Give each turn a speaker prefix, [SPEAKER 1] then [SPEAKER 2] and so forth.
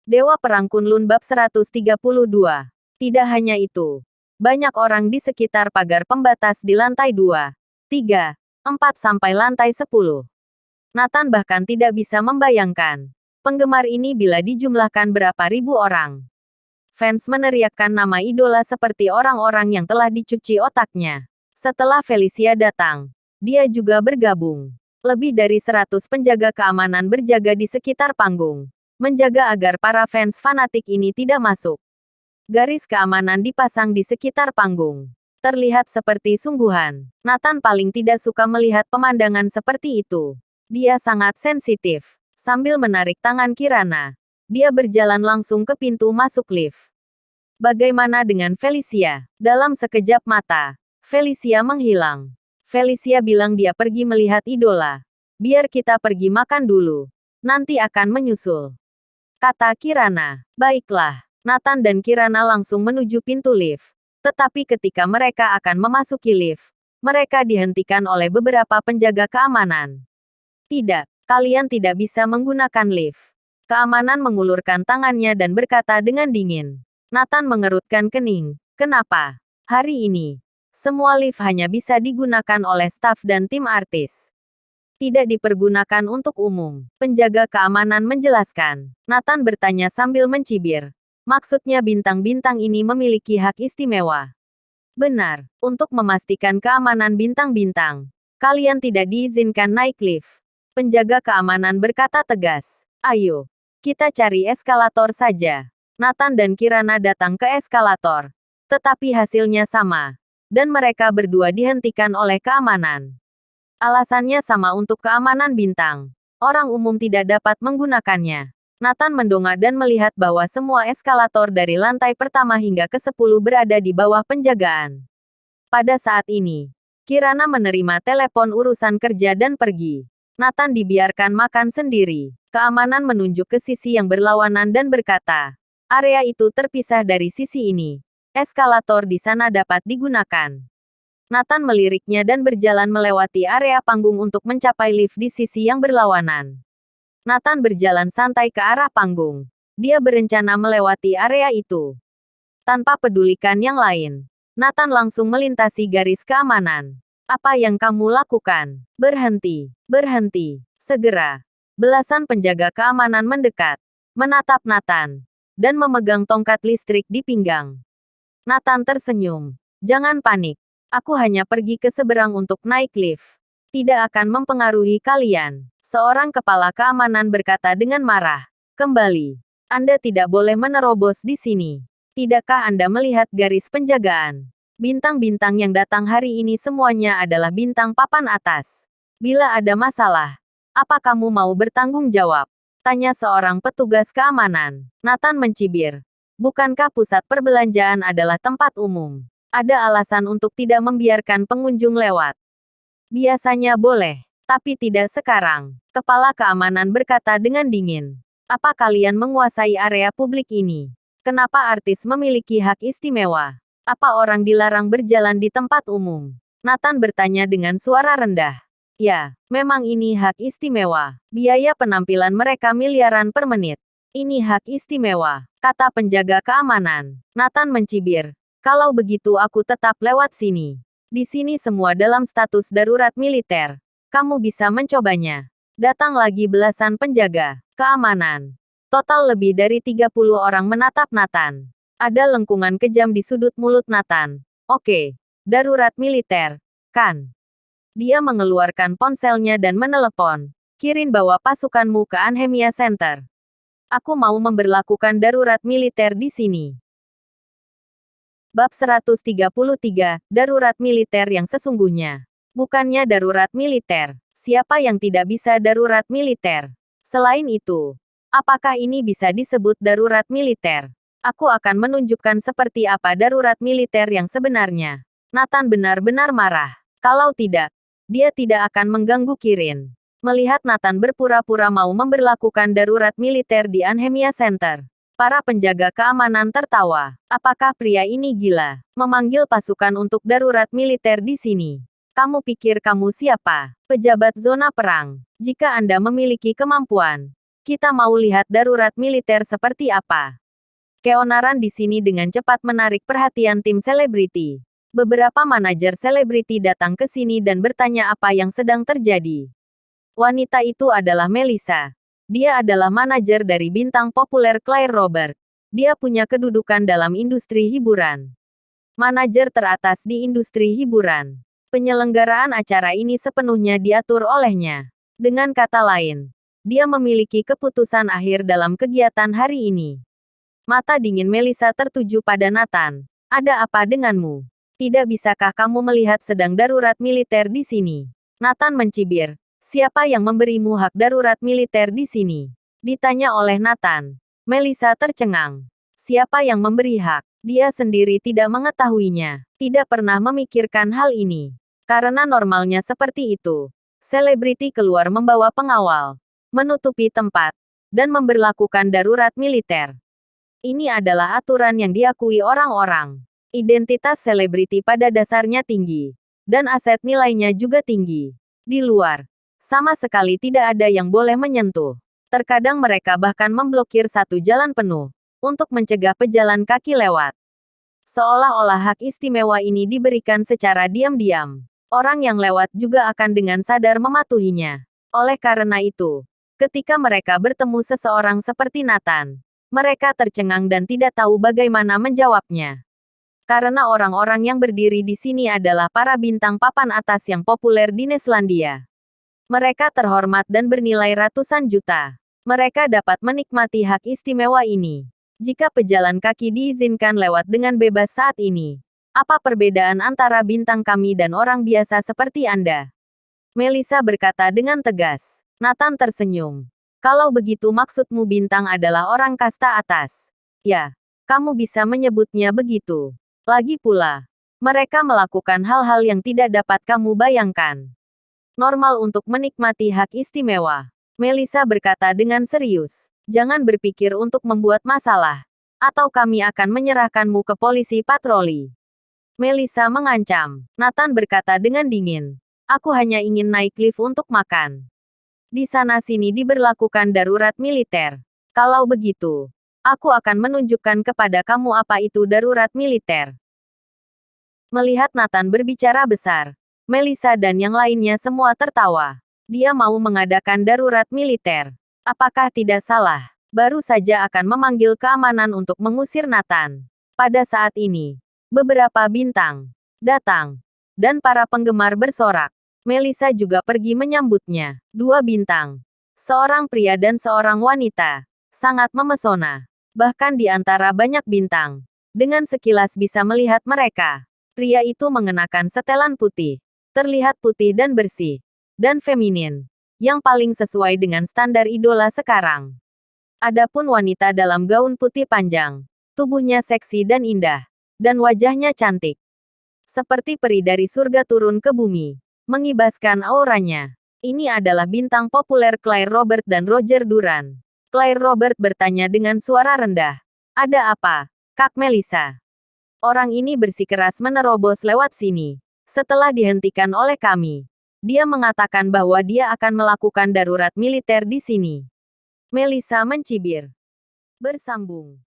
[SPEAKER 1] Dewa Perang Kunlun bab 132. Tidak hanya itu. Banyak orang di sekitar pagar pembatas di lantai 2, 3, 4 sampai lantai 10. Nathan bahkan tidak bisa membayangkan penggemar ini bila dijumlahkan berapa ribu orang. Fans meneriakkan nama idola seperti orang-orang yang telah dicuci otaknya. Setelah Felicia datang, dia juga bergabung. Lebih dari 100 penjaga keamanan berjaga di sekitar panggung, menjaga agar para fans fanatik ini tidak masuk. Garis keamanan dipasang di sekitar panggung. Terlihat seperti sungguhan. Nathan paling tidak suka melihat pemandangan seperti itu. Dia sangat sensitif. Sambil menarik tangan Kirana, dia berjalan langsung ke pintu masuk lift. Bagaimana dengan Felicia? Dalam sekejap mata, Felicia menghilang. Felicia bilang dia pergi melihat idola. Biar kita pergi makan dulu. Nanti akan menyusul, kata Kirana. Baiklah. Nathan dan Kirana langsung menuju pintu lift. Tetapi ketika mereka akan memasuki lift, mereka dihentikan oleh beberapa penjaga keamanan. Tidak, kalian tidak bisa menggunakan lift. Keamanan mengulurkan tangannya dan berkata dengan dingin. Nathan mengerutkan kening. Kenapa? Hari ini, semua lift hanya bisa digunakan oleh staf dan tim artis. Tidak dipergunakan untuk umum. Penjaga keamanan menjelaskan. Nathan bertanya sambil mencibir. Maksudnya bintang-bintang ini memiliki hak istimewa. Benar, untuk memastikan keamanan bintang-bintang, kalian tidak diizinkan naik lift. Penjaga keamanan berkata tegas. Ayo, kita cari eskalator saja. Nathan dan Kirana datang ke eskalator. Tetapi hasilnya sama. Dan mereka berdua dihentikan oleh keamanan. Alasannya sama untuk keamanan bintang. Orang umum tidak dapat menggunakannya. Nathan mendongak dan melihat bahwa semua eskalator dari lantai pertama hingga ke-10 berada di bawah penjagaan. Pada saat ini, Kirana menerima telepon urusan kerja dan pergi. Nathan dibiarkan makan sendiri. Keamanan menunjuk ke sisi yang berlawanan dan berkata, area itu terpisah dari sisi ini. Eskalator di sana dapat digunakan. Nathan meliriknya dan berjalan melewati area panggung untuk mencapai lift di sisi yang berlawanan. Nathan berjalan santai ke arah panggung. Dia berencana melewati area itu. Tanpa pedulikan yang lain, Nathan langsung melintasi garis keamanan. Apa yang kamu lakukan? Berhenti, berhenti, segera. Belasan penjaga keamanan mendekat, menatap Nathan, dan memegang tongkat listrik di pinggang. Nathan tersenyum. Jangan panik. Aku hanya pergi ke seberang untuk naik lift. Tidak akan mempengaruhi kalian. Seorang kepala keamanan berkata dengan marah. Kembali. Anda tidak boleh menerobos di sini. Tidakkah Anda melihat garis penjagaan? Bintang-bintang yang datang hari ini semuanya adalah bintang papan atas. Bila ada masalah, apa kamu mau bertanggung jawab? Tanya seorang petugas keamanan. Nathan mencibir. Bukankah pusat perbelanjaan adalah tempat umum? Ada alasan untuk tidak membiarkan pengunjung lewat. Biasanya boleh. Tapi tidak sekarang. Kepala keamanan berkata dengan dingin. Apa kalian menguasai area publik ini? Kenapa artis memiliki hak istimewa? Apa orang dilarang berjalan di tempat umum? Nathan bertanya dengan suara rendah. Ya, memang ini hak istimewa. Biaya penampilan mereka miliaran per menit. Ini hak istimewa, kata penjaga keamanan. Nathan mencibir. Kalau begitu aku tetap lewat sini. Di sini semua dalam status darurat militer. Kamu bisa mencobanya. Datang lagi belasan penjaga keamanan. Total lebih dari 30 orang menatap Nathan. Ada lengkungan kejam di sudut mulut Nathan. Oke, darurat militer, kan? Dia mengeluarkan ponselnya dan menelepon. Kirim bawa pasukanmu ke Anhemia Center. Aku mau memberlakukan darurat militer di sini. Bab 133, Darurat Militer yang Sesungguhnya. Bukannya darurat militer. Siapa yang tidak bisa darurat militer? Selain itu, apakah ini bisa disebut darurat militer? Aku akan menunjukkan seperti apa darurat militer yang sebenarnya. Nathan benar-benar marah. Kalau tidak, dia tidak akan mengganggu Kirin. Melihat Nathan berpura-pura mau memberlakukan darurat militer di Anhemia Center, para penjaga keamanan tertawa. Apakah pria ini gila? Memanggil pasukan untuk darurat militer di sini. Kamu pikir kamu siapa? Pejabat zona perang. Jika Anda memiliki kemampuan, Kita mau lihat darurat militer seperti apa. Keonaran di sini dengan cepat menarik perhatian tim selebriti. Beberapa manajer selebriti datang ke sini dan bertanya apa yang sedang terjadi. Wanita itu adalah Melissa. Dia adalah manajer dari bintang populer Claire Robert. Dia punya kedudukan dalam industri hiburan. Manajer teratas di industri hiburan. Penyelenggaraan acara ini sepenuhnya diatur olehnya. Dengan kata lain, dia memiliki keputusan akhir dalam kegiatan hari ini. Mata dingin Melissa tertuju pada Nathan. Ada apa denganmu? Tidak bisakah kamu melihat sedang darurat militer di sini? Nathan mencibir. Siapa yang memberimu hak darurat militer di sini? Ditanya oleh Nathan. Melissa tercengang. Siapa yang memberi hak? Dia sendiri tidak mengetahuinya. Tidak pernah memikirkan hal ini. Karena normalnya seperti itu. Selebriti keluar membawa pengawal, menutupi tempat, dan memberlakukan darurat militer. Ini adalah aturan yang diakui orang-orang. Identitas selebriti pada dasarnya tinggi. Dan aset nilainya juga tinggi. Di luar, sama sekali tidak ada yang boleh menyentuh. Terkadang mereka bahkan memblokir satu jalan penuh untuk mencegah pejalan kaki lewat. Seolah-olah hak istimewa ini diberikan secara diam-diam. Orang yang lewat juga akan dengan sadar mematuhinya. Oleh karena itu, ketika mereka bertemu seseorang seperti Nathan, mereka tercengang dan tidak tahu bagaimana menjawabnya. Karena orang-orang yang berdiri di sini adalah para bintang papan atas yang populer di Neselandia. Mereka terhormat dan bernilai ratusan juta. Mereka dapat menikmati hak istimewa ini. Jika pejalan kaki diizinkan lewat dengan bebas saat ini, apa perbedaan antara bintang kami dan orang biasa seperti Anda? Melissa berkata dengan tegas. Nathan tersenyum. Kalau begitu maksudmu bintang adalah orang kasta atas. Ya, kamu bisa menyebutnya begitu. Lagi pula, mereka melakukan hal-hal yang tidak dapat kamu bayangkan. Normal untuk menikmati hak istimewa. Melissa berkata dengan serius. Jangan berpikir untuk membuat masalah. Atau kami akan menyerahkanmu ke polisi patroli. Melissa mengancam. Nathan berkata dengan dingin. Aku hanya ingin naik lift untuk makan. Di sana-sini diberlakukan darurat militer. Kalau begitu, aku akan menunjukkan kepada kamu apa itu darurat militer. Melihat Nathan berbicara besar, Melissa dan yang lainnya semua tertawa. Dia mau mengadakan darurat militer. Apakah tidak salah? Baru saja akan memanggil keamanan untuk mengusir Nathan. Pada saat ini, beberapa bintang datang, dan para penggemar bersorak. Melissa juga pergi menyambutnya. 2 bintang, seorang pria dan seorang wanita, sangat memesona. Bahkan di antara banyak bintang, dengan sekilas bisa melihat mereka. Pria itu mengenakan setelan putih, terlihat putih dan bersih, dan feminin, yang paling sesuai dengan standar idola sekarang. Adapun wanita dalam gaun putih panjang, tubuhnya seksi dan indah, dan wajahnya cantik. Seperti peri dari surga turun ke bumi, mengibaskan auranya. Ini adalah bintang populer Claire Robert dan Roger Duran. Claire Robert bertanya dengan suara rendah. Ada apa, Kak Melissa? Orang ini bersikeras menerobos lewat sini. Setelah dihentikan oleh kami, dia mengatakan bahwa dia akan melakukan darurat militer di sini. Melissa mencibir. Bersambung.